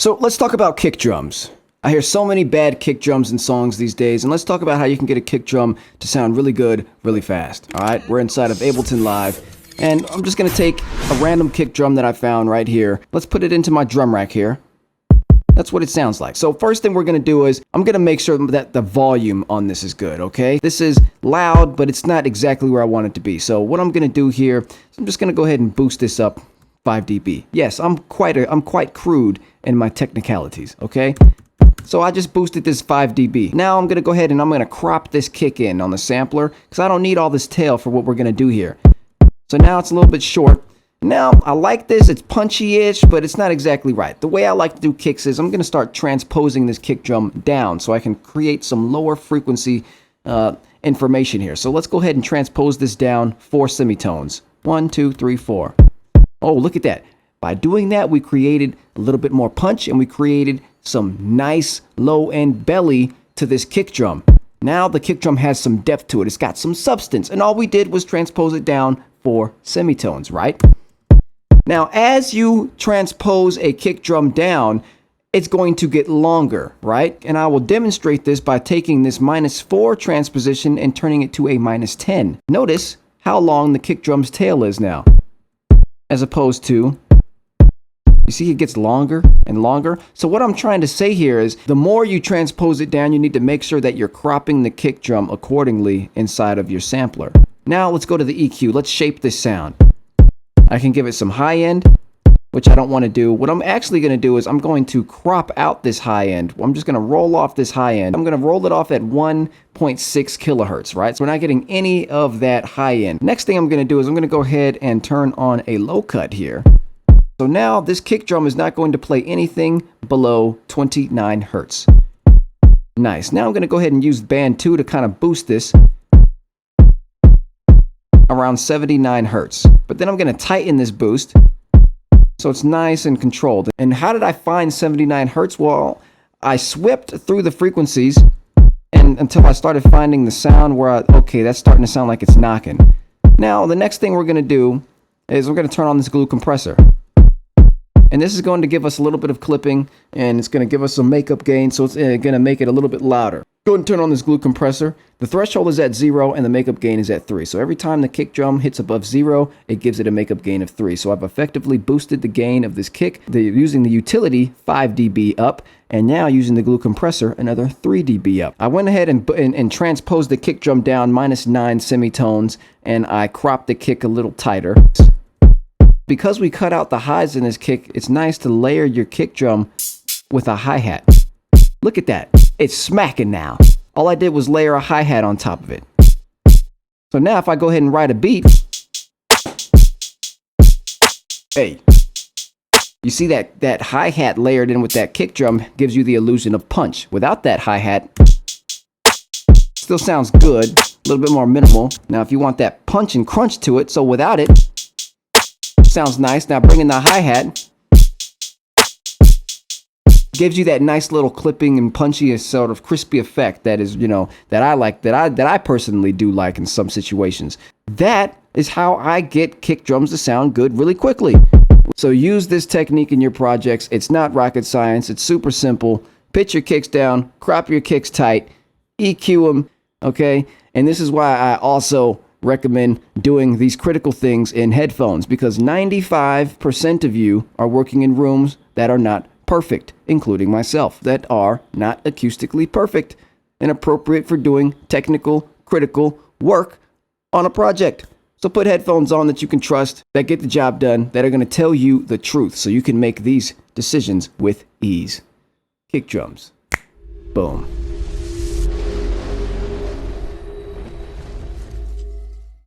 So let's talk about kick drums. I hear so many bad kick drums in songs these days, and let's talk about how you can get a kick drum to sound really good, really fast. All right, we're inside of Ableton Live, and I'm just gonna take a random kick drum that I found right here. Let's put it into my drum rack here. That's what it sounds like. So first thing we're gonna do is, I'm gonna make sure that the volume on this is good, okay? This is loud, but it's not exactly where I want it to be. So what I'm gonna do here is I'm just gonna go ahead and boost this up 5 dB. Yes, I'm quite crude in my technicalities, okay? So I just boosted this 5 dB. Now I'm gonna go ahead and I'm gonna crop this kick in on the sampler because I don't need all this tail for what we're gonna do here. So now it's a little bit short. Now I like this, it's punchy-ish, but it's not exactly right. The way I like to do kicks is I'm gonna start transposing this kick drum down so I can create some lower frequency information here. So let's go ahead and transpose this down 4 semitones. 1, 2, 3, 4. Oh, look at that. By doing that, we created a little bit more punch and we created some nice low-end belly to this kick drum. Now the kick drum has some depth to it. It's got some substance. And all we did was transpose it down 4 semitones, right? Now, as you transpose a kick drum down, it's going to get longer, right? And I will demonstrate this by taking this -4 transposition and turning it to a -10. Notice how long the kick drum's tail is now. As opposed to, you see it gets longer and longer. So what I'm trying to say here is the more you transpose it down, you need to make sure that you're cropping the kick drum accordingly inside of your sampler. Now let's go to the EQ. Let's shape this sound. I can give it some high end, which I don't want to do. What I'm actually going to do is I'm going to crop out this high end. I'm just going to roll off this high end. I'm going to roll it off at 1.6 kilohertz, right? So we're not getting any of that high end. Next thing I'm going to do is I'm going to go ahead and turn on a low cut here. So now this kick drum is not going to play anything below 29 hertz. Nice. Now I'm going to go ahead and use band 2 to kind of boost this around 79 hertz. But then I'm going to tighten this boost so it's nice and controlled. And how did I find 79 hertz? Well, I swept through the frequencies and until I started finding the sound where okay, that's starting to sound like it's knocking. Now, the next thing we're going to do is we're going to turn on this glue compressor. And this is going to give us a little bit of clipping and it's going to give us some makeup gain, so it's going to make it a little bit louder. Go ahead and turn on this glue compressor. The threshold is at 0 and the makeup gain is at 3. So every time the kick drum hits above 0, it gives it a makeup gain of 3. So I've effectively boosted the gain of this kick using the utility 5 dB up, and now using the glue compressor another 3 dB up. I went ahead and transposed the kick drum down -9 semitones, and I cropped the kick a little tighter. Because we cut out the highs in this kick, it's nice to layer your kick drum with a hi-hat. Look at that. It's smacking now. All I did was layer a hi-hat on top of it. So now if I go ahead and write a beat, hey, you see that hi-hat layered in with that kick drum gives you the illusion of punch. Without that hi-hat, still sounds good, a little bit more minimal. Now if you want that punch and crunch to it, so without it, sounds nice. Now bringing the hi-hat gives you that nice little clipping and punchy sort of crispy effect that is, that I like, that I personally do like in some situations. That is how I get kick drums to sound good really quickly. So use this technique in your projects. It's not rocket science. It's super simple. Pitch your kicks down, crop your kicks tight, EQ them, okay? And this is why I also recommend doing these critical things in headphones, because 95% of you are working in rooms that are not perfect, including myself, that are not acoustically perfect and appropriate for doing technical, critical work on a project. So put headphones on that you can trust, that get the job done, that are going to tell you the truth so you can make these decisions with ease. Kick drums. Boom.